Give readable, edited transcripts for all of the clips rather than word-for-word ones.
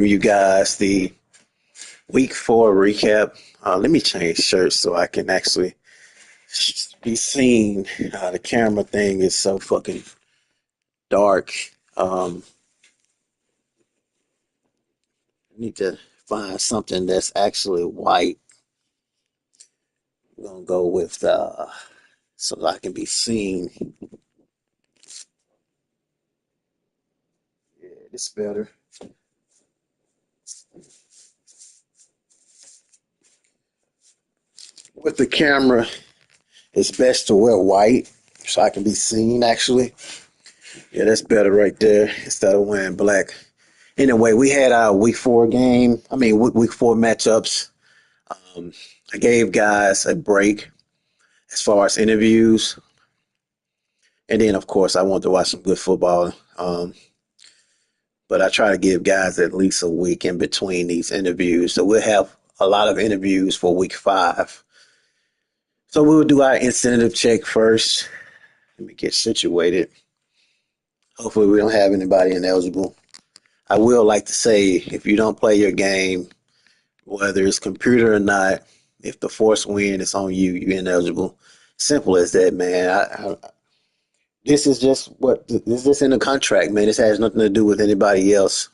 You guys the week 4 recap. Let me change shirts so I can actually be seen. The camera thing is so fucking dark. I need to find something that's actually white. I'm gonna go with so I can be seen. Yeah, this better. With the camera, it's best to wear white so I can be seen actually. Yeah, that's better right there instead of wearing black. Anyway, we had our week 4 game. Week 4 matchups. Um, I gave guys a break as far as interviews. And then, of course, I wanted to watch some good football. But I try to give guys at least a week in between these interviews. So we'll have a lot of interviews for week 5. So we'll do our incentive check first. Let me get situated. Hopefully, we don't have anybody ineligible. I will like to say if you don't play your game, whether it's computer or not, if the force win, it's on you. You're ineligible. Simple as that, man. This is just what this is just in the contract, man. This has nothing to do with anybody else.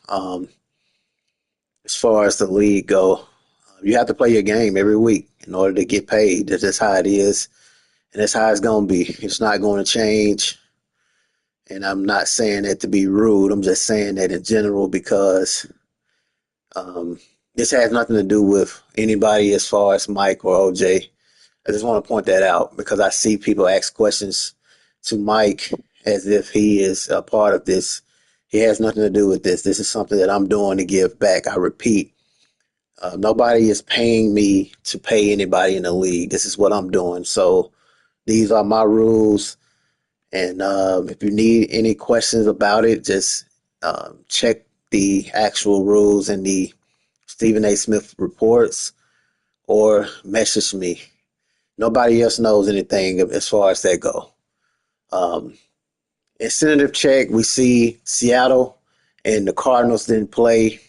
As far as the league go, you have to play your game every week in order to get paid. That's just how it is, and that's how it's gonna be. It's not going to change. And I'm not saying that to be rude. I'm just saying that in general because um, this has nothing to do with anybody as far as Mike or OJ. I just want to point that out because I see people ask questions to Mike as if he is a part of this. He has nothing to do with this. This is something that I'm doing to give back. I repeat, nobody is paying me to pay anybody in the league. This is what I'm doing. So these are my rules. And if you need any questions about it, just check the actual rules in the Stephen A. Smith reports or message me. Nobody else knows anything as far as that go. Um, Incentive check, we see Seattle and the Cardinals didn't play.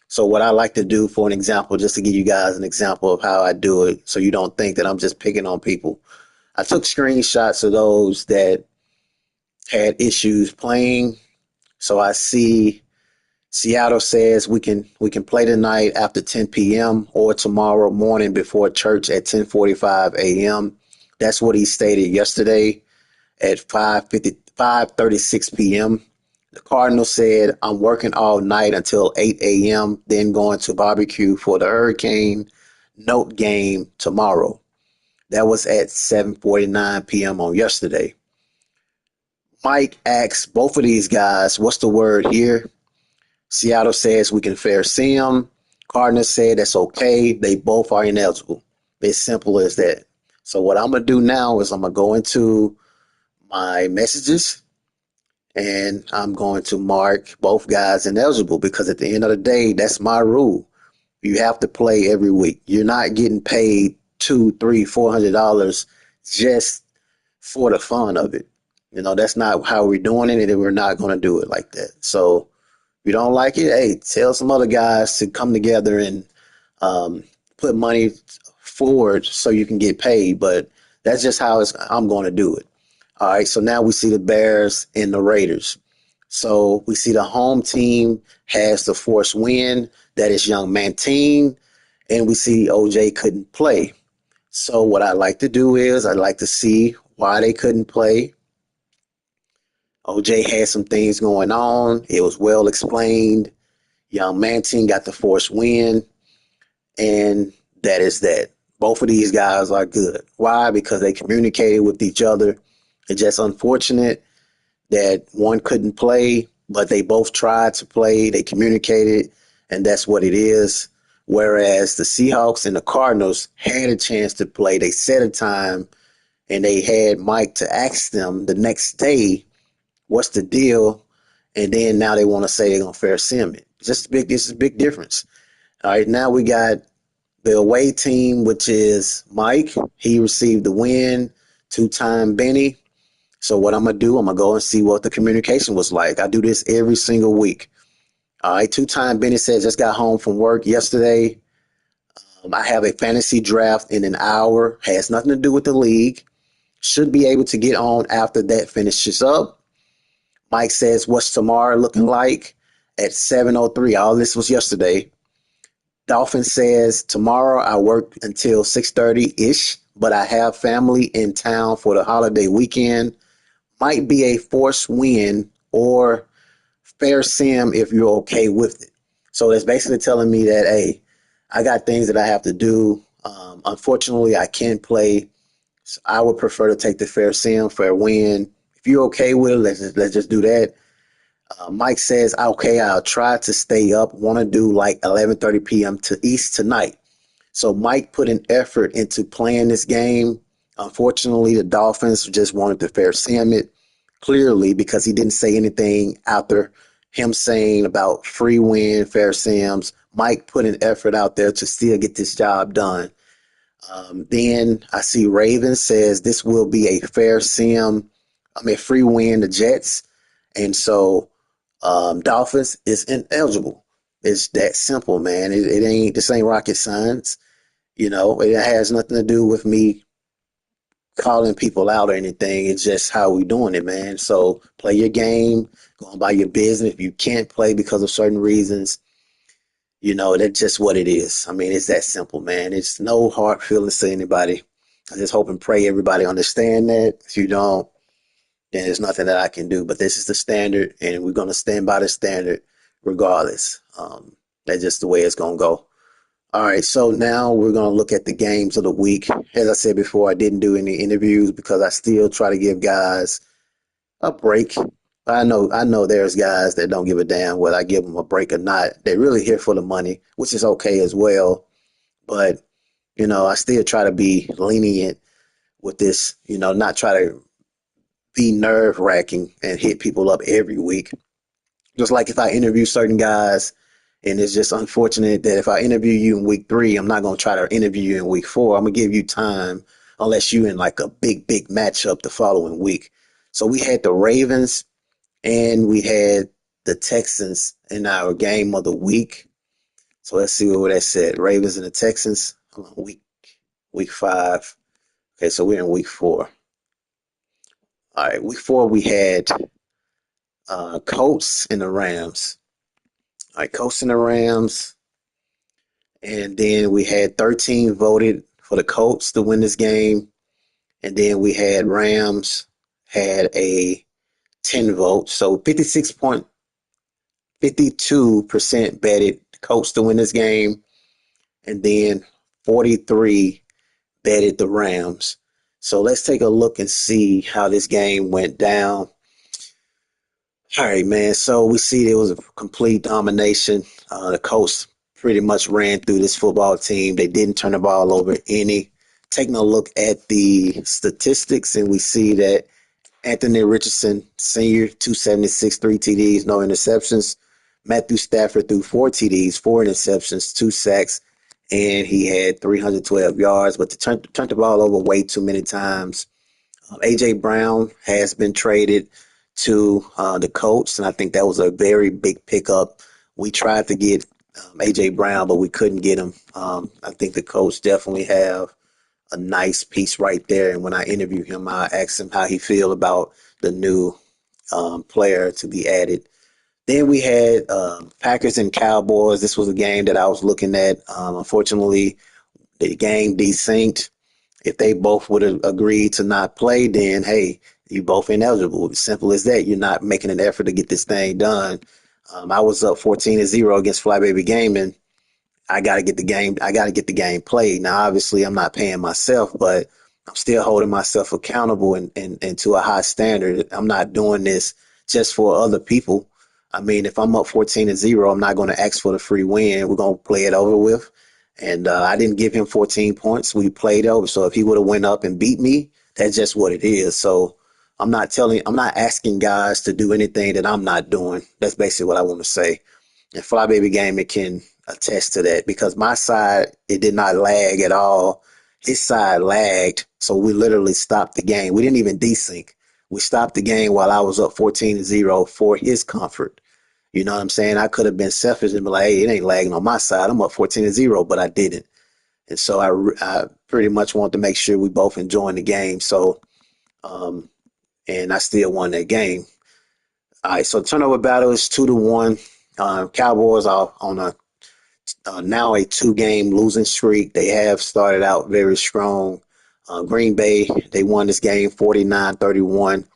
So what I like to do, for an example, just to give you guys an example of how I do it, so you don't think that I'm just picking on people. I took screenshots of those that had issues playing. So I see Seattle says we can play tonight after 10 p.m. or tomorrow morning before church at 10:45 a.m. That's what he stated yesterday at 5:36 p.m. The Cardinals said, I'm working all night until 8 a.m., then going to barbecue for the Hurricane Note game tomorrow. That was at 7:49 p.m. on yesterday. Mike asks both of these guys, what's the word here? Seattle says we can fair see them. Cardinals said that's okay. They both are ineligible. It's simple as that. So what I'm going to do now is I'm going to go into my messages and I'm going to mark both guys ineligible because at the end of the day, that's my rule. You have to play every week. You're not getting paid two, three, $400 just for the fun of it. That's not how we're doing it, and we're not going to do it like that. So if you don't like it, hey, tell some other guys to come together and um, put money forward so you can get paid. But that's just how I'm going to do it. All right, so now we see the Bears and the Raiders. So we see the home team has the forced win. That is young Mantine. And we see OJ couldn't play. So what I like to do is I like to see why they couldn't play. OJ had some things going on. It was well explained. Young Mantine got the forced win. And that is that. Both of these guys are good. Why? Because they communicated with each other. It's just unfortunate that one couldn't play, but they both tried to play. They communicated, and that's what it is. Whereas the Seahawks and the Cardinals had a chance to play. They set a time, and they had Mike to ask them the next day, what's the deal? And then now they want to say they're going to fair sim it. This is a big difference. All right, now we got the away team, which is Mike. He received the win, two-time Benny. So what I'm going to do, I'm going to go and see what the communication was like. I do this every single week. All right, two-time Benny says just got home from work yesterday. I have a fantasy draft in an hour. Has nothing to do with the league. Should be able to get on after that finishes up. Mike says, what's tomorrow looking like at 7:03? All this was yesterday. Dolphin says, tomorrow I work until 6:30-ish, but I have family in town for the holiday weekend. Might be a forced win or fair sim if you're okay with it. So that's basically telling me that, hey, I got things that I have to do. Unfortunately, I can't play. So I would prefer to take the fair sim, fair win. If you're okay with it, let's just do that. Mike says, okay, I'll try to stay up. Want to do like 11:30 p.m. to East tonight. So Mike put an effort into playing this game. Unfortunately, the Dolphins just wanted to fair sim it clearly because he didn't say anything after him saying about free win, fair sims. Mike put an effort out there to still get this job done. Then I see Raven says this will be a fair sim, free win, the Jets. And so Dolphins is ineligible. It's that simple, man. This ain't rocket science. It has nothing to do with me calling people out or anything. It's just how we doing it, man. So play your game, go on by your business. If you can't play because of certain reasons, that's just what it is. I mean, it's that simple, man. It's no hard feelings to anybody. I just hope and pray everybody understand that. If you don't, then there's nothing that I can do. But this is the standard, and we're gonna stand by the standard regardless. That's just the way it's gonna go. All right, so now we're going to look at the games of the week. As I said before, I didn't do any interviews because I still try to give guys a break. I know there's guys that don't give a damn whether I give them a break or not. They're really here for the money, which is okay as well. But, I still try to be lenient with this, not try to be nerve wracking and hit people up every week. Just like if I interview certain guys, and it's just unfortunate that if I interview you in week 3, I'm not going to try to interview you in week 4. I'm going to give you time unless you in like a big, big matchup the following week. So we had the Ravens and we had the Texans in our game of the week. So let's see what that said. Ravens and the Texans, week 5. Okay, so we're in week 4. All right, week 4 we had Colts and the Rams. All right, Colts and the Rams. And then we had 13 voted for the Colts to win this game. And then we had Rams had a 10 vote. So 56.52% betted the Colts to win this game. And then 43 betted the Rams. So let's take a look and see how this game went down. All right, man. So we see there was a complete domination. The Colts pretty much ran through this football team. They didn't turn the ball over any. Taking a look at the statistics, and we see that Anthony Richardson, senior, 276, 3 TDs, no interceptions. Matthew Stafford threw 4 TDs, 4 interceptions, 2 sacks, and he had 312 yards, but turned the ball over way too many times. A.J. Brown has been traded to the Colts, and I think that was a very big pickup. We tried to get A.J. Brown, but we couldn't get him. I think the Colts definitely have a nice piece right there. And when I interview him, I asked him how he feel about the new player to be added. Then we had Packers and Cowboys. This was a game that I was looking at. Unfortunately, the game desynced. If they both would have agreed to not play, then hey, you both ineligible. Simple as that. You're not making an effort to get this thing done. I was up 14-0 against Flybaby Gaming. I got to get the game. I got to get the game played. Now, obviously, I'm not paying myself, but I'm still holding myself accountable and to a high standard. I'm not doing this just for other people. I mean, if I'm up 14-0, I'm not going to ask for the free win. We're going to play it over with. And I didn't give him 14 points. We played over. So if he would have went up and beat me, that's just what it is. So I'm not asking guys to do anything that I'm not doing. That's basically what I want to say. And Flybaby Gaming can attest to that because my side, it did not lag at all. His side lagged. So we literally stopped the game. We didn't even desync. We stopped the game while I was up 14-0 for his comfort. You know what I'm saying? I could have been selfish and be like, hey, it ain't lagging on my side. I'm up 14-0, but I didn't. And so I pretty much wanted to make sure we both enjoying the game. So, um, and I still won that game. All right, so turnover battle is 2-1. Cowboys are on a now a two-game losing streak. They have started out very strong. Green Bay, they won this game 49-31.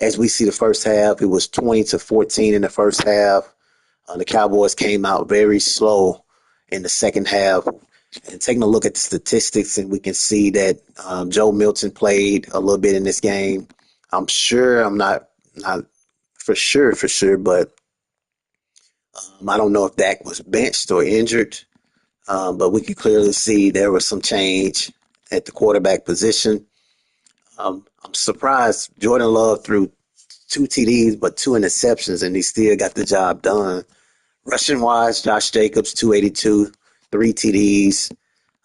As we see the first half, it was 20-14 in the first half. The Cowboys came out very slow in the second half. And taking a look at the statistics, and we can see that Joe Milton played a little bit in this game. I'm not for sure, but I don't know if Dak was benched or injured. But we could clearly see there was some change at the quarterback position. I'm surprised Jordan Love threw two TDs, but two interceptions, and he still got the job done. Rushing wise, Josh Jacobs, 282, three TDs.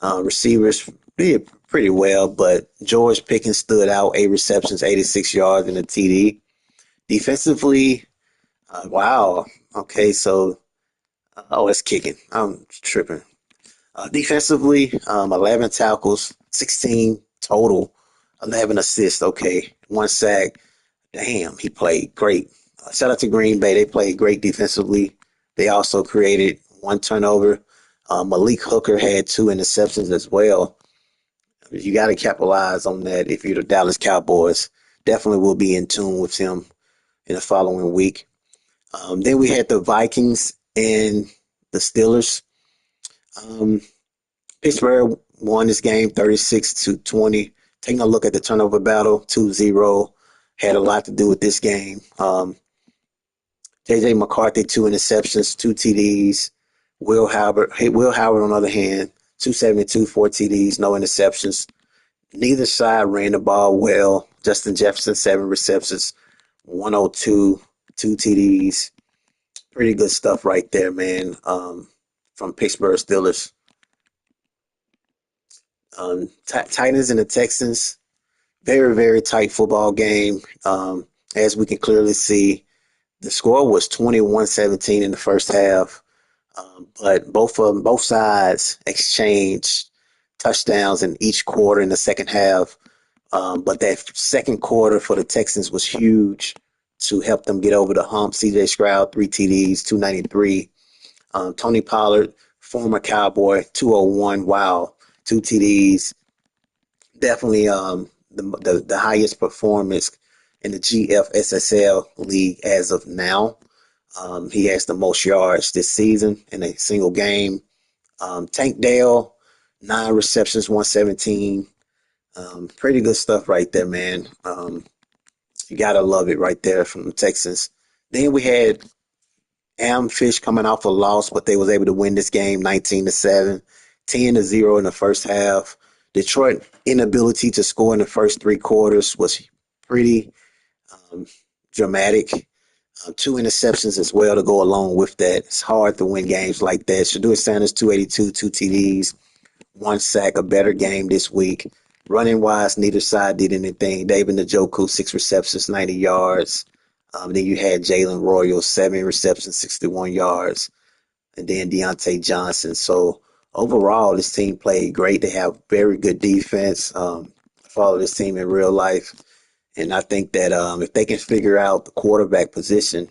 Receivers did pretty well, but George Pickens stood out, eight receptions, 86 yards, and a TD. Defensively, wow. Okay, so, oh, it's kicking. I'm tripping. Defensively, 11 tackles, 16 total, 11 assists. Okay, one sack. Damn, he played great. Shout out to Green Bay. They played great defensively. They also created one turnover. Malik Hooker had two interceptions as well. You got to capitalize on that if you're the Dallas Cowboys. Definitely will be in tune with him in the following week. Then we had the Vikings and the Steelers. Um, Pittsburgh won this game 36-20. Taking a look at the turnover battle, 2-0 had a lot to do with this game. JJ McCarthy, two interceptions, two TDs. Will Howard, on the other hand, 272, four TDs, no interceptions. Neither side ran the ball well. Justin Jefferson, seven receptions, 102, two TDs. Pretty good stuff right there, man, from Pittsburgh Steelers. Titans and the Texans, very, very tight football game. As we can clearly see, the score was 21-17 in the first half. But both sides exchanged touchdowns in each quarter in the second half. But that second quarter for the Texans was huge to help them get over the hump. CJ Stroud, three TDs, 293. Tony Pollard, former Cowboy, 201. Wow, two TDs. Definitely the highest performance in the GFSSL league as of now. He has the most yards this season in a single game. Tank Dale, nine receptions, 117. Pretty good stuff right there, man. You gotta love it right there from the Texans. Then we had Amfish coming off a loss, but they was able to win this game 19-7, 10-0 in the first half. Detroit inability to score in the first three quarters was pretty um, dramatic. Two interceptions as well to go along with that. It's hard to win games like that. Shador Sanders, 282, two TDs, one sack, a better game this week. Running wise, neither side did anything. David Njoku, six receptions, 90 yards. Then you had Jalen Royal, seven receptions, 61 yards. And then Deontay Johnson. So overall, this team played great. They have very good defense. I follow this team in real life. And I think that if they can figure out the quarterback position,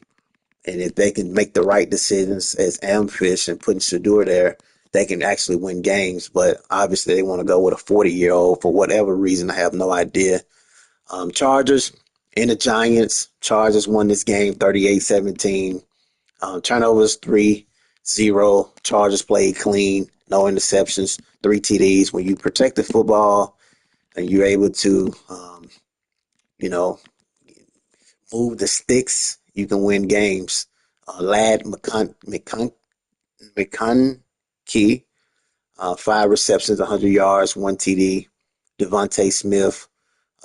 and if they can make the right decisions as Amfish and putting Shador there, they can actually win games. But obviously, they want to go with a 40-year-old for whatever reason. I have no idea. Chargers and the Giants. Chargers won this game 38-17. Turnovers 3-0. Chargers played clean. No interceptions. Three TDs. When you protect the football and you're able to, you know, move the sticks, you can win games. Lad McConkey, five receptions, 100 yards, one TD. Devontae Smith,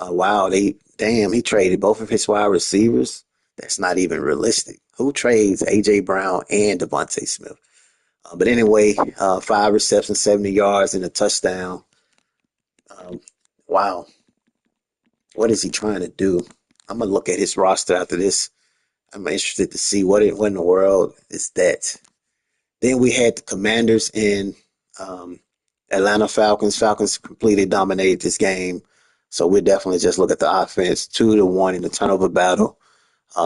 wow, he traded both of his wide receivers. That's not even realistic. Who trades AJ Brown and Devontae Smith? But anyway, five receptions, 70 yards, and a touchdown. Um, wow, what is he trying to do? I'm gonna look at his roster after this. I'm interested to see what in the world is that. Then we had the Commanders and um, Atlanta Falcons. Falcons completely dominated this game. So we definitely just look at the offense, 2-1 in the turnover battle.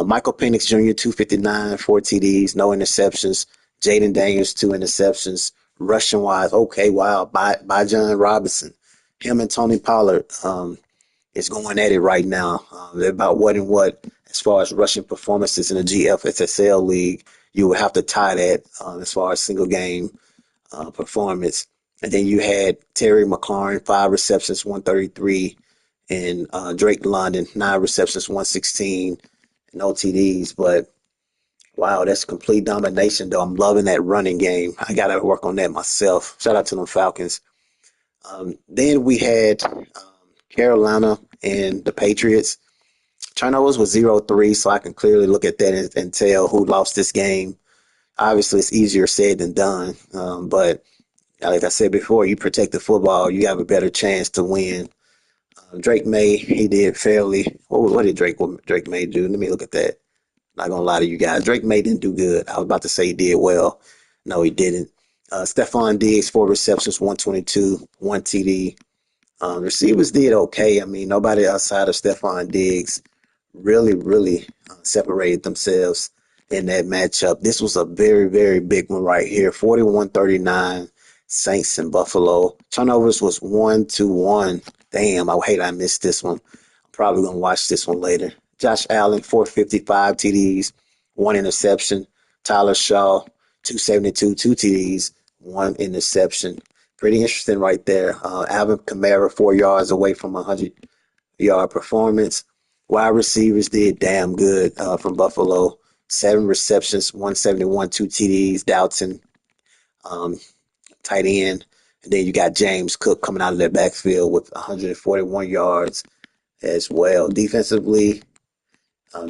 Michael Penix Jr., 259, 4 TDs, no interceptions. Jaden Daniels, 2 interceptions. Rushing wise, okay, wow. By John Robinson. Him and Tony Pollard is going at it right now. They're about what and what as far as rushing performances in the GFSSL league. You would have to tie that as far as single game performance. And then you had Terry McLaurin, 5 receptions, 133, and Drake London, 9 receptions, 116, no TDs. But wow, that's complete domination, though. I'm loving that running game. I got to work on that myself. Shout out to them Falcons. Then we had Carolina and the Patriots. Turnovers was 0-3, so I can clearly look at that and tell who lost this game. Obviously, it's easier said than done, but like I said before, you protect the football, you have a better chance to win. Drake May, he did fairly. What did Drake May do? Let me look at that. Not gonna lie to you guys, Drake May didn't do good. I was about to say he did well. No, he didn't. Stephon Diggs, 4 receptions, 122, 1 TD. Receivers did okay. I mean, nobody outside of Stephon Diggs really separated themselves in that matchup. This was a very big one right here. 41-39, Saints and Buffalo. Turnovers was 1-1. Damn, I hate I missed this one. I'm probably going to watch this one later. Josh Allen, 455 TDs, 1 interception. Tyler Shaw, 272, 2 TDs, 1 interception. Pretty interesting right there. Alvin Kamara, 4 yards away from 100-yard performance. Wide receivers did damn good from Buffalo. 7 receptions, 171, 2 TDs. Doughton, um, tight end. And then you got James Cook coming out of that backfield with 141 yards as well. Defensively,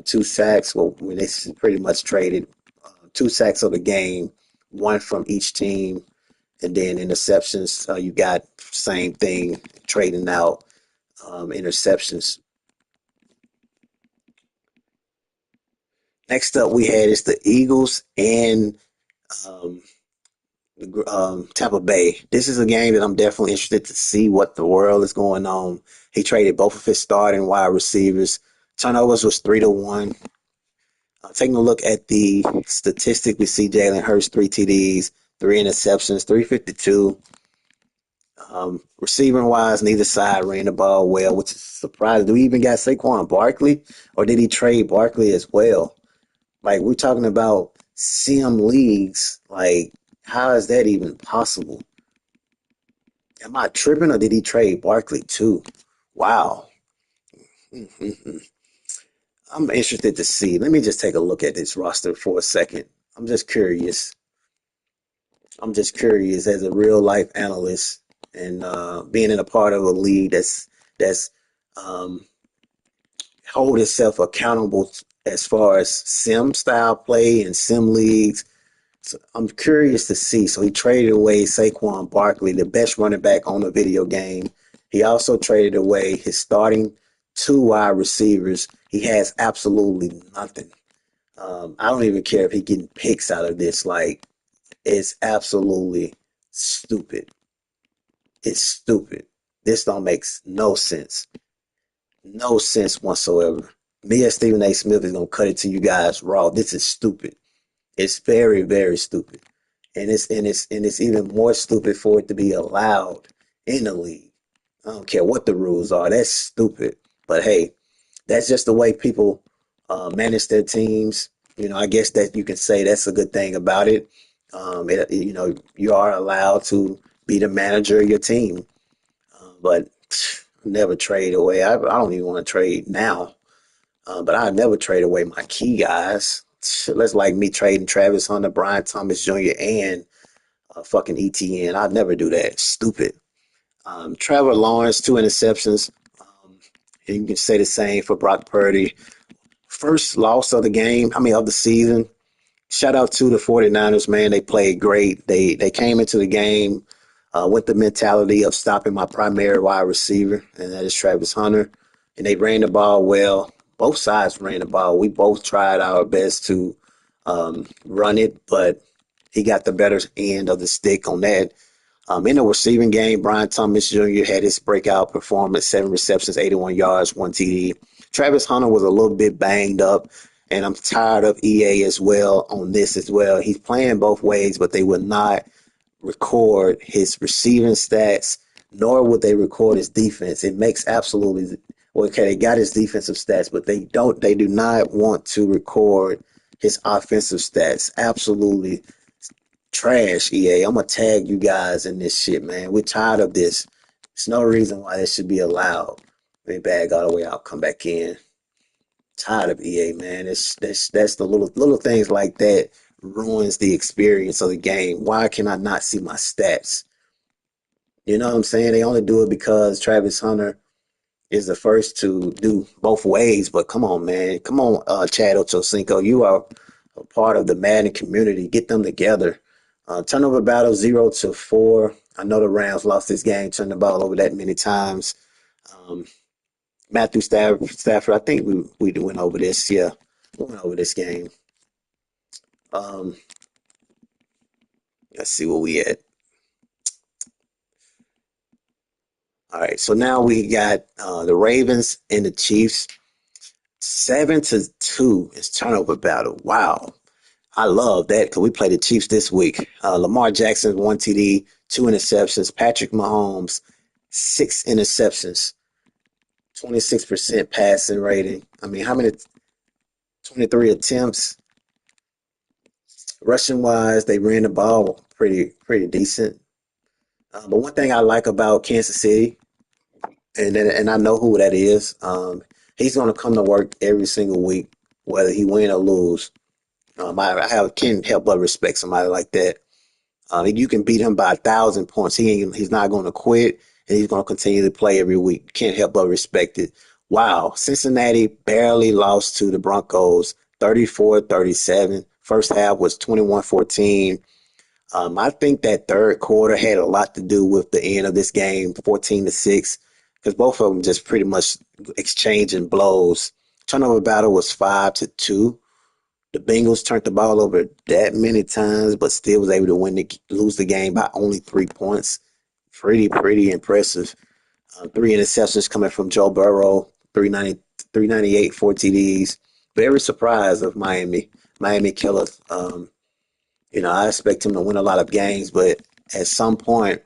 2 sacks. Well, they pretty much traded 2 sacks of the game, one from each team. And then interceptions, you got same thing, trading out interceptions. Next up, we had is the Eagles and um, Tampa Bay. This is a game that I'm definitely interested to see what the world is going on. He traded both of his starting wide receivers. Turnovers was 3-1. Taking a look at the statistic, we see Jalen Hurts 3 TDs, 3 interceptions, 352. Receiving wise, neither side ran the ball well, which is surprising. Do we even got Saquon Barkley, or did he trade Barkley as well? Like, we're talking about sim leagues. Like, how is that even possible? Am I tripping, or did he trade Barkley too? Wow. I'm interested to see. Let me just take a look at this roster for a second. I'm just curious. I'm just curious as a real life analyst and being in a part of a league that's um, hold itself accountable as far as sim style play and sim leagues. So I'm curious to see. So he traded away Saquon Barkley, the best running back on the video game. He also traded away his starting 2 wide receivers. He has absolutely nothing. I don't even care if he getting picks out of this. Like, it's absolutely stupid. It's stupid. This don't make no sense. No sense whatsoever. Me as Stephen A. Smith is gonna cut it to you guys raw. This is stupid. It's very stupid. And it's even more stupid for it to be allowed in the league. I don't care what the rules are. That's stupid. But hey, that's just the way people manage their teams. I guess that you can say that's a good thing about it. You are allowed to be the manager of your team, but never trade away. I don't even want to trade now, but I never trade away my key guys. That's like me trading Travis Hunter, Brian Thomas Jr., and fucking ETN. I'd never do that. Stupid. Trevor Lawrence, 2 interceptions. Um, and you can say the same for Brock Purdy. First loss of the game, of the season. Shout out to the 49ers, man. They played great. They came into the game with the mentality of stopping my primary wide receiver, and that is Travis Hunter. And they ran the ball well. both sides ran the ball. We both tried our best to run it, but he got the better end of the stick on that. In the receiving game, Brian Thomas Jr. had his breakout performance, 7 receptions, 81 yards, 1 TD. Travis Hunter was a little bit banged up, and I'm tired of EA as well on this as well. He's playing both ways, but they would not record his receiving stats, nor would they record his defense. It makes absolutely well, okay. They got his defensive stats, but they don't. They do not want to record his offensive stats. Absolutely trash, EA. I'm gonna tag you guys in this shit, man. We're tired of this. There's no reason why this should be allowed. Let me bag all the way out, come back in. Tired of EA, man. That's the little things like that ruins the experience of the game. Why can I not see my stats? You know what I'm saying? They only do it because Travis Hunter is the first to do both ways. But come on, man. Come on, Chad Ochocinco. You are a part of the Madden community. Get them together. Turnover battle 0-4. I know the Rams lost this game, turned the ball over that many times. Um, Matthew Stafford, I think we went over this. Yeah, we went over this game. Um, let's see where we at. All right, so now we got the Ravens and the Chiefs. 7-2 is turnover battle. Wow. I love that because we play the Chiefs this week. Lamar Jackson, 1 TD, 2 interceptions. Patrick Mahomes, 6 interceptions, 26% passing rating. I mean, how many? 23 attempts. Rushing wise, they ran the ball pretty decent. But one thing I like about Kansas City, and I know who that is, he's going to come to work every single week, whether he win or lose. Can't help but respect somebody like that. You can beat him by 1,000 points. He's not going to quit, and he's going to continue to play every week. Can't help but respect it. Wow, Cincinnati barely lost to the Broncos, 34-37. First half was 21-14. I think that third quarter had a lot to do with the end of this game, 14-6, because both of them just pretty much exchanging blows. Turnover battle was 5-2. The Bengals turned the ball over that many times, but still was able to lose the game by only 3 points. Pretty impressive. 3 interceptions coming from Joe Burrow, 398, 4 TDs. Very surprised of Miami. Miami killers. I expect him to win a lot of games, but at some point,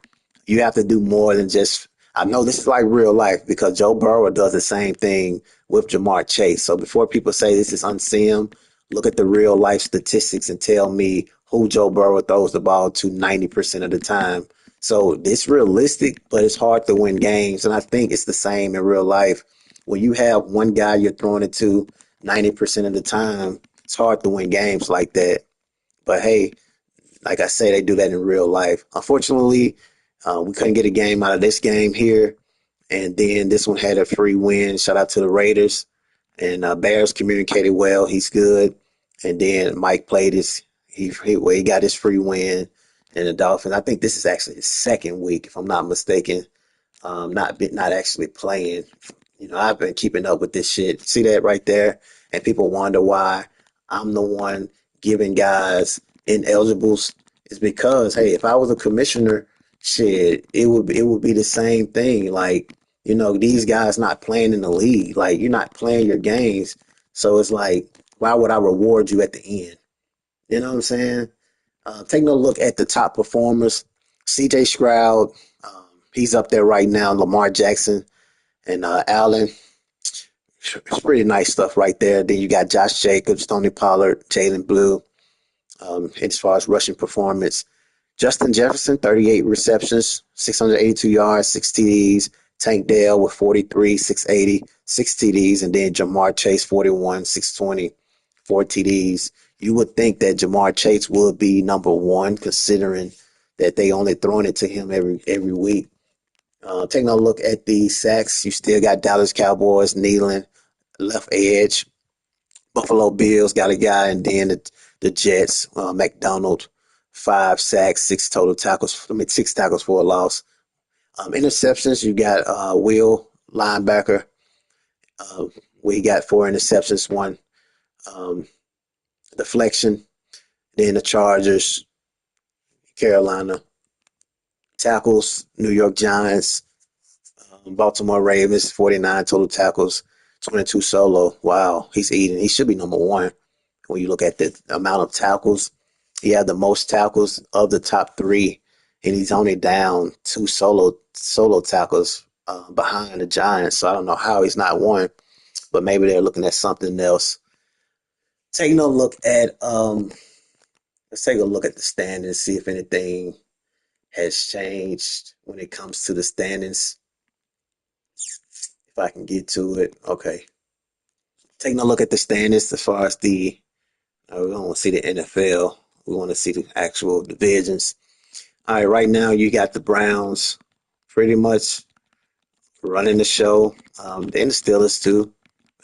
you have to do more than just. I know this is like real life because Joe Burrow does the same thing with Jamar Chase. So before people say this is unseen, look at the real life statistics and tell me who Joe Burrow throws the ball to 90% of the time. So it's realistic, but it's hard to win games. And I think it's the same in real life. When you have one guy you're throwing it to 90% of the time, it's hard to win games like that. But hey, like I say, they do that in real life. Unfortunately, we couldn't get a game out of this game here. And then this one had a free win. Shout out to the Raiders. And Bears communicated well. He's good. And then Mike played he got his free win. And the Dolphins, I think this is actually his second week, if I'm not mistaken, not actually playing. I've been keeping up with this shit. See that right there? And people wonder why I'm the one giving guys ineligibles. It's because, hey, if I was a commissioner, shit, it would be the same thing. Like, these guys not playing in the league. Like, you're not playing your games. So it's like, why would I reward you at the end? You know what I'm saying? Taking a look at the top performers, CJ Stroud, he's up there right now. Lamar Jackson and Allen. It's pretty nice stuff right there. Then you got Josh Jacobs, Tony Pollard, Jalen Blue. As far as rushing performance, Justin Jefferson, 38 receptions, 682 yards, 6 TDs. Tank Dell with 43, 680, 6 TDs. And then Jamar Chase, 41, 620, 4 TDs. You would think that Jamar Chase would be number one, considering that they only throwing it to him every week. Taking a look at the sacks, you still got Dallas Cowboys, Nealon, left edge. Buffalo Bills got a guy, and then the Jets, McDonald, 5 sacks, 6 tackles. 6 tackles for a loss. Interceptions, you got Will, linebacker, We got 4 interceptions, one um, deflection. Then the Chargers, Carolina, tackles, New York Giants, Baltimore Ravens, 49 total tackles, 22 solo. Wow, he's eating. He should be number one when you look at the amount of tackles. He had the most tackles of the top three, and he's only down two solo tackles behind the Giants. So I don't know how he's not one, but maybe they're looking at something else. Taking a look at let's take a look at the standings, see if anything has changed when it comes to the standings. If I can get to it, okay. Taking a look at the standings as far as we don't want to see the NFL. We want to see the actual divisions. All right, right now you got the Browns pretty much running the show. And the Steelers too.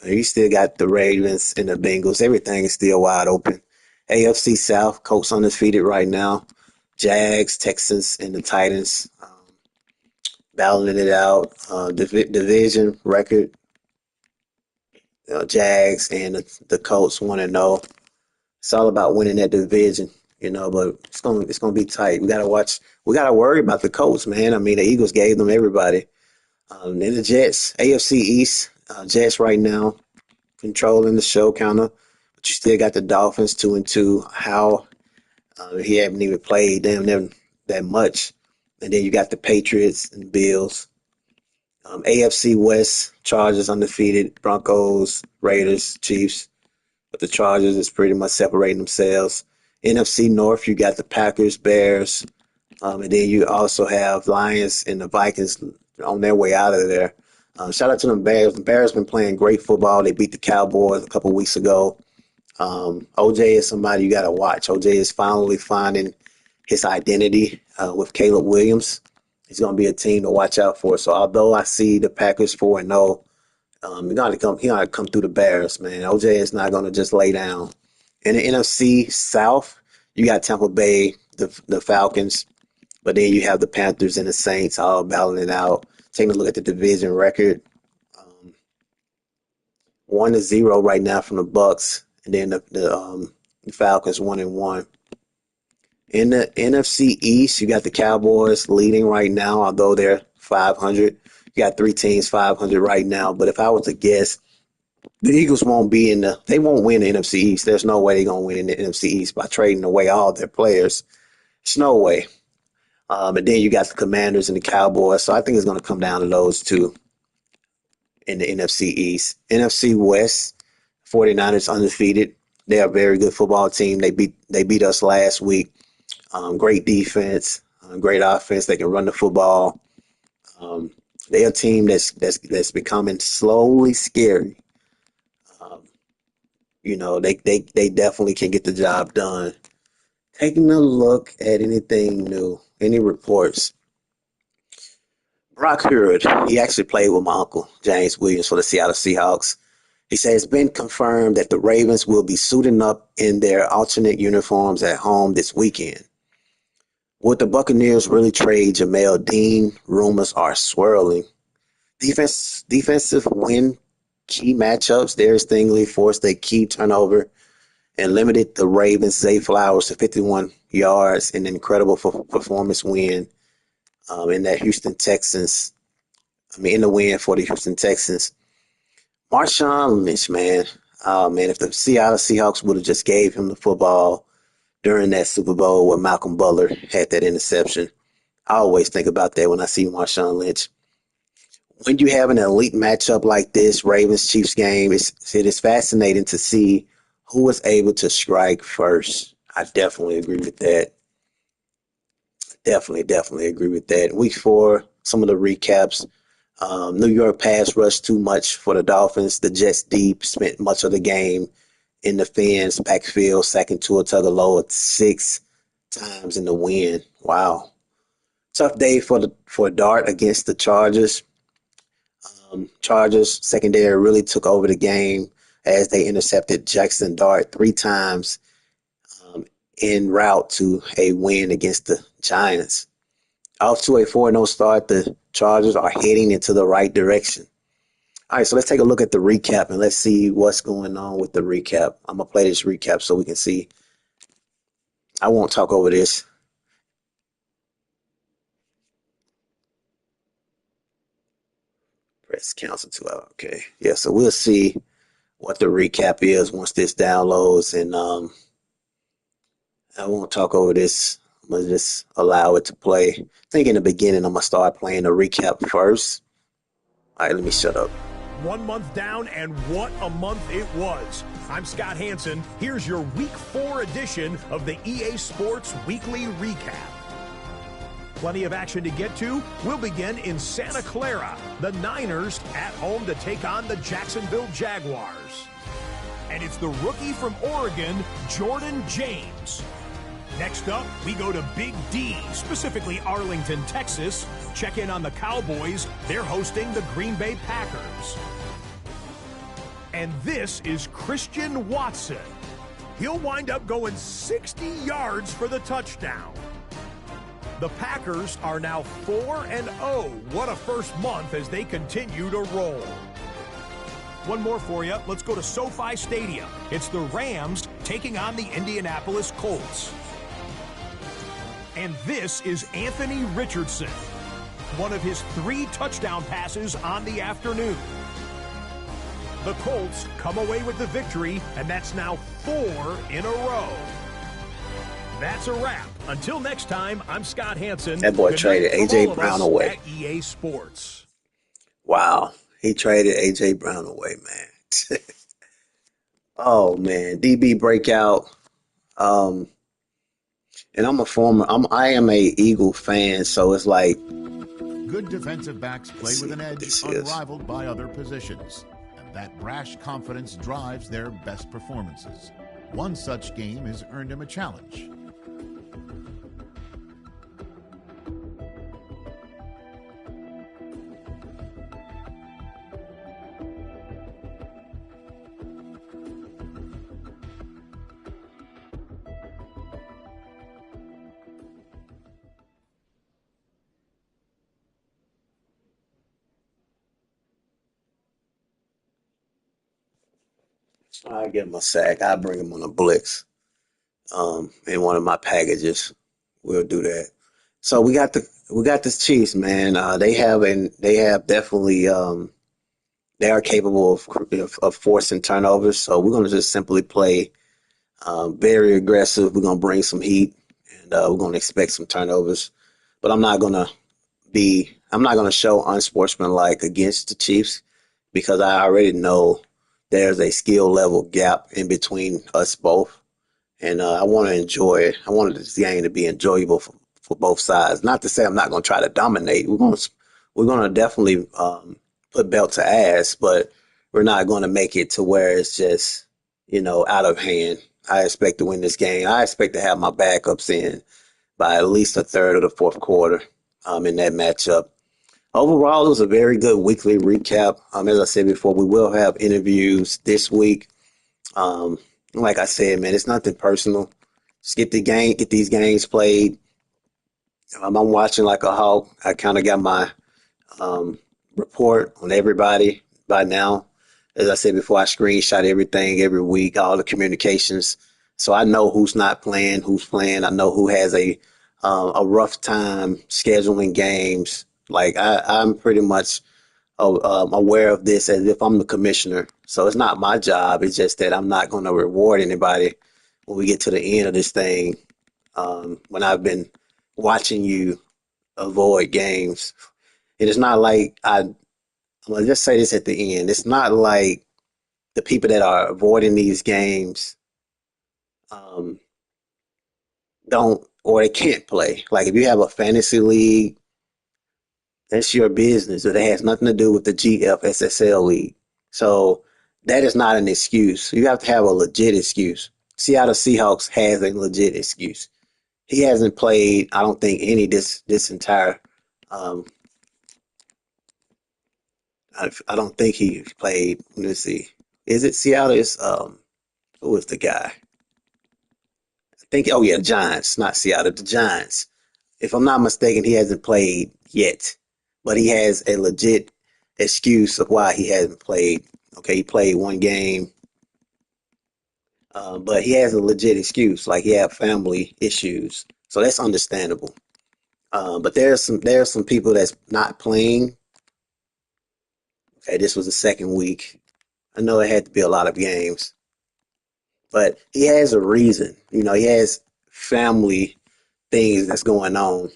You still got the Ravens and the Bengals. Everything is still wide open. AFC South, Colts undefeated right now. Jags, Texans, and the Titans battling it out. Division record, Jags and the Colts 1-0. It's all about winning that division, but it's gonna be tight. We gotta watch. We gotta worry about the Colts, man. I mean, the Eagles gave them everybody. Then the Jets, AFC East, Jets right now controlling the show counter, but you still got the Dolphins 2-2. How he haven't even played them that much, and then you got the Patriots and the Bills. AFC West, Chargers undefeated, Broncos, Raiders, Chiefs. But the Chargers is pretty much separating themselves. NFC North, you got the Packers, Bears, and then you also have Lions and the Vikings on their way out of there. Shout out to them Bears. The Bears been playing great football. They beat the Cowboys a couple weeks ago. OJ is somebody you got to watch. OJ is finally finding his identity with Caleb Williams. He's going to be a team to watch out for. So although I see the Packers 4-0, he got to come through the Bears, man. OJ is not going to just lay down. In the NFC South, you got Tampa Bay, the Falcons, but then you have the Panthers and the Saints all battling it out. Taking a look at the division record, 1-0 right now from the Bucks, and then the Falcons 1-1. In the NFC East, you got the Cowboys leading right now, although they're 500. You got three teams 500 right now. But if I was to guess, the Eagles they won't win the NFC East. There's no way they're going to win in the NFC East by trading away all their players. There's no way. And then you got the Commanders and the Cowboys. So I think it's going to come down to those two in the NFC East. NFC West, 49ers undefeated. They're a very good football team. They beat us last week. Great defense, great offense. They can run the football. Um, they're a team that's becoming slowly scary. Um, they definitely can get the job done. Taking a look at anything new, any reports. Brock Hurd, he actually played with my uncle, James Williams, for the Seattle Seahawks. He says it's been confirmed that the Ravens will be suiting up in their alternate uniforms at home this weekend. Would the Buccaneers really trade Jamel Dean? Rumors are swirling. Defensive win key matchups. Darius Stingley forced a key turnover and limited the Ravens' Zay Flowers to 51 yards in an incredible performance win in that Houston Texans. In the win for the Houston Texans. Marshawn Lynch, man. Oh, man, if the Seattle Seahawks would have just gave him the football during that Super Bowl where Malcolm Butler had that interception. I always think about that when I see Marshawn Lynch. When you have an elite matchup like this, Ravens-Chiefs game, it is fascinating to see who is able to strike first. I definitely agree with that. Definitely agree with that. Week 4, some of the recaps. New York pass rushed too much for the Dolphins. The Jets deep spent much of the game in the Fins backfield, sacking Tua Tagovailoa 6 times in the win. Wow. Tough day for Dart against the Chargers. Chargers secondary really took over the game as they intercepted Jackson Dart 3 times en route to a win against the Giants. Off to a 4-0 start, the Chargers are heading into the right direction. All right, so let's take a look at the recap and let's see what's going on with the recap. I'm gonna play this recap so we can see. I won't talk over this. Press cancel to out. Okay. Yeah, so we'll see what the recap is once this downloads, and I won't talk over this. I'm gonna just allow it to play. I think in the beginning I'm gonna start playing the recap first. All right, let me shut up. 1 month down, and what a month it was. I'm Scott Hansen. Here's your Week 4 edition of the EA Sports Weekly Recap. Plenty of action to get to. We'll begin in Santa Clara. The Niners at home to take on the Jacksonville Jaguars. And it's the rookie from Oregon, Jordan James. Next up, we go to Big D, specifically Arlington, Texas. Check in on the Cowboys. They're hosting the Green Bay Packers. And this is Christian Watson. He'll wind up going 60 yards for the touchdown. The Packers are now 4-0. What a first month as they continue to roll. One more for you. Let's go to SoFi Stadium. It's the Rams taking on the Indianapolis Colts. And this is Anthony Richardson. One of his 3 touchdown passes on the afternoon. The Colts come away with the victory, and that's now 4 in a row. That's a wrap. Until next time, I'm Scott Hansen. That boy traded A.J. Brown away. At EA Sports. Wow, he traded A.J. Brown away, man. Oh man, DB breakout. And I am a Eagle fan, so it's like good defensive backs play with an edge unrivaled by other positions, and that brash confidence drives their best performances. One such game has earned him a challenge. I give him a sack. I bring him on a blitz. In one of my packages, we'll do that. So we got this Chiefs, man. They have definitely they are capable of forcing turnovers. So we're gonna just simply play very aggressive. We're gonna bring some heat, and we're gonna expect some turnovers. But I'm not gonna show unsportsmanlike against the Chiefs because I already know there's a skill level gap in between us both. And I want to enjoy it. I wanted this game to be enjoyable for both sides. Not to say I'm not going to try to dominate. We're going to definitely put belt to ass, but we're not going to make it to where it's just out of hand. I expect to win this game. I expect to have my backups in by at least a third of the fourth quarter in that matchup. Overall, it was a very good weekly recap. As I said before, we will have interviews this week. Like I said, man, it's nothing personal. Just get these games played. I'm watching like a hawk. I kind of got my report on everybody by now. As I said before, I screenshot everything every week, all the communications. So I know who's not playing, who's playing. I know who has a rough time scheduling games. Like I'm pretty much aware of this as if I'm the commissioner. So it's not my job. It's just that I'm not going to reward anybody when we get to the end of this thing. When I've been watching you avoid games, it is not like I'm going to just say this at the end. It's not like the people that are avoiding these games um, don't or they can't play. Like if you have a fantasy league, that's your business. It has nothing to do with the GFSSL league. So that is not an excuse. You have to have a legit excuse. Seattle Seahawks has a legit excuse. He hasn't played, I don't think, any this entire. Um, I don't think he played. Let me see. Is it Seattle? Is who is the guy? I think. Oh yeah, Giants, not Seattle. The Giants. If I'm not mistaken, he hasn't played yet, but he has a legit excuse of why he hasn't played. Okay, he played one game, but he has a legit excuse, like he had family issues, so that's understandable. But there's some people that's not playing. Okay, this was the second week. I know it had to be a lot of games, but he has a reason. He has family things that's going on.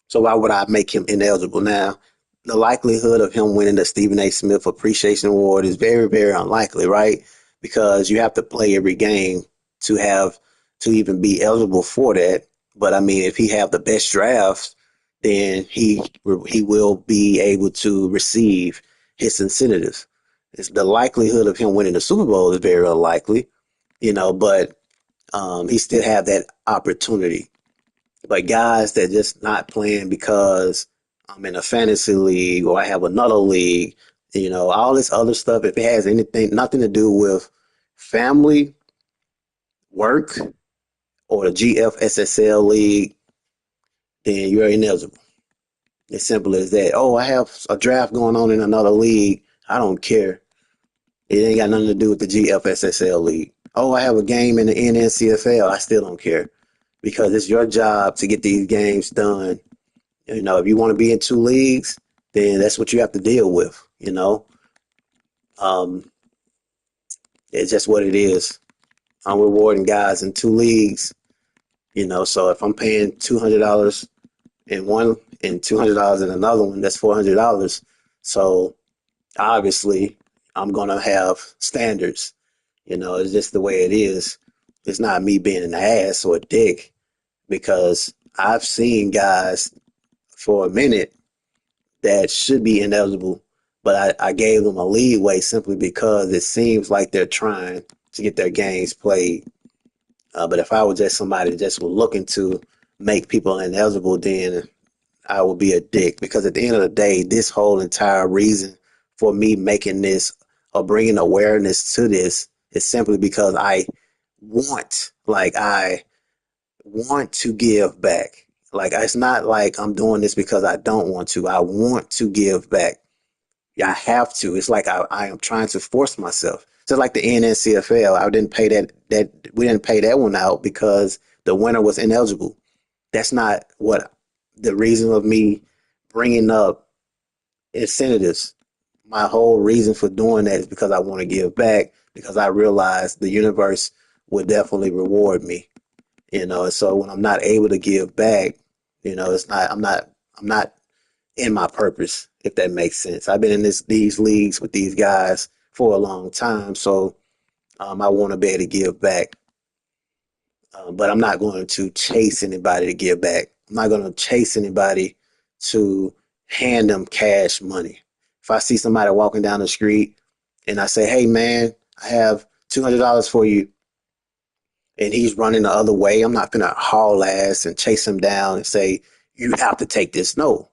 So why would I make him ineligible now? The likelihood of him winning the Stephen A. Smith Appreciation Award is very, very unlikely, right? Because you have to play every game to have to even be eligible for that. But I mean, if he have the best drafts, then he will be able to receive his incentives. It's the likelihood of him winning the Super Bowl is very unlikely, but he still have that opportunity. But guys that just not playing because I'm in a fantasy league or I have another league, all this other stuff, if it has nothing to do with family, work, or the GFSSL league, then you're ineligible. As simple as that. Oh, I have a draft going on in another league. I don't care. It ain't got nothing to do with the GFSSL league. Oh, I have a game in the NNCFL. I still don't care because it's your job to get these games done. If you want to be in two leagues, then that's what you have to deal with. Um, it's just what it is. I'm rewarding guys in two leagues. So if I'm paying $200 in one and $200 in another one, that's $400. So obviously, I'm gonna have standards. It's just the way it is. It's not me being an ass or a dick because I've seen guys for a minute that should be ineligible, but I gave them a leeway simply because it seems like they're trying to get their games played. But if I was just somebody that just was looking to make people ineligible, then I would be a dick because at the end of the day, this whole entire reason for me making this or bringing awareness to this is simply because I want to give back. Like, it's not like I'm doing this because I don't want to. I want to give back. Yeah, I have to. It's like I am trying to force myself. Just like the NNCFL, I didn't pay that we didn't pay that one out because the winner was ineligible. That's not what the reason of me bringing up incentives. My whole reason for doing that is because I want to give back because I realize the universe will definitely reward me. And so when I'm not able to give back, it's not I'm not in my purpose, if that makes sense. I've been in these leagues with these guys for a long time, so I want to be able to give back. But I'm not going to chase anybody to give back. I'm not going to chase anybody to hand them cash money. If I see somebody walking down the street and I say, "Hey, man, I have $200 for you," and he's running the other way, I'm not gonna haul ass and chase him down and say, "You have to take this." No,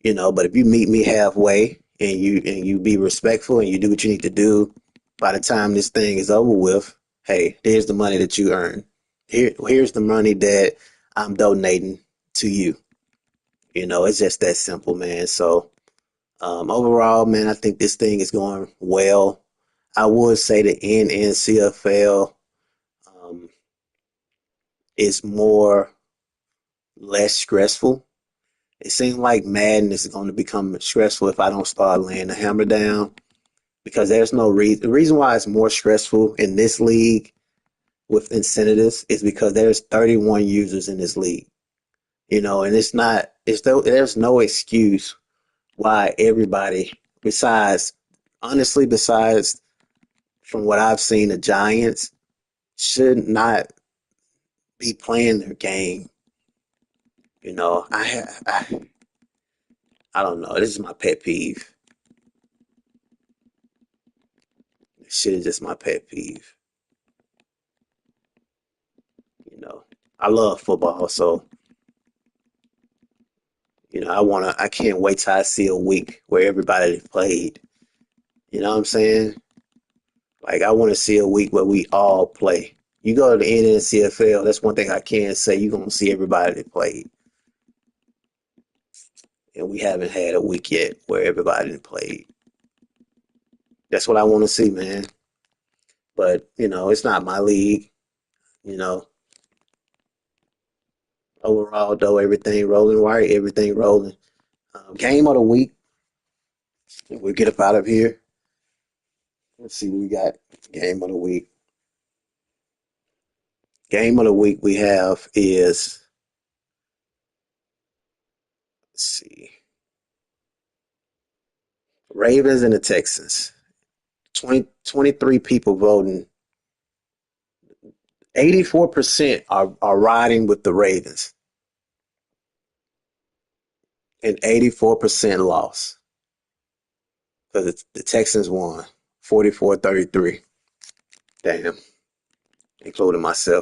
but if you meet me halfway and you be respectful and you do what you need to do, by the time this thing is over with, hey, here's the money that you earn. Here's the money that I'm donating to you. It's just that simple, man. So overall, man, I think this thing is going well. I would say the NNCFL um, is more less stressful. It seems like Madden is going to become stressful if I don't start laying the hammer down because there's no reason. The reason why it's more stressful in this league with incentives is because there's 31 users in this league, and there's no excuse why everybody besides from what I've seen, the Giants should not be playing their game. I don't know. This is my pet peeve. This shit is just my pet peeve. You know, I love football, so I can't wait till I see a week where everybody played. You know what I'm saying? Like I want to see a week where we all play. You go to the NNCFL, that's one thing I can say. You're gonna see everybody that played. and we haven't had a week yet where everybody didn't play. That's what I want to see, man. But it's not my league. You know, overall though, everything rolling right, everything rolling. Game of the week. We'll get up out of here. Let's see what we got. Game of the week. Game of the week we have is, let's see, Ravens and the Texans. 23 people voting. 84% are riding with the Ravens, and 84% lost because the Texans won 44-33. Damn, including myself.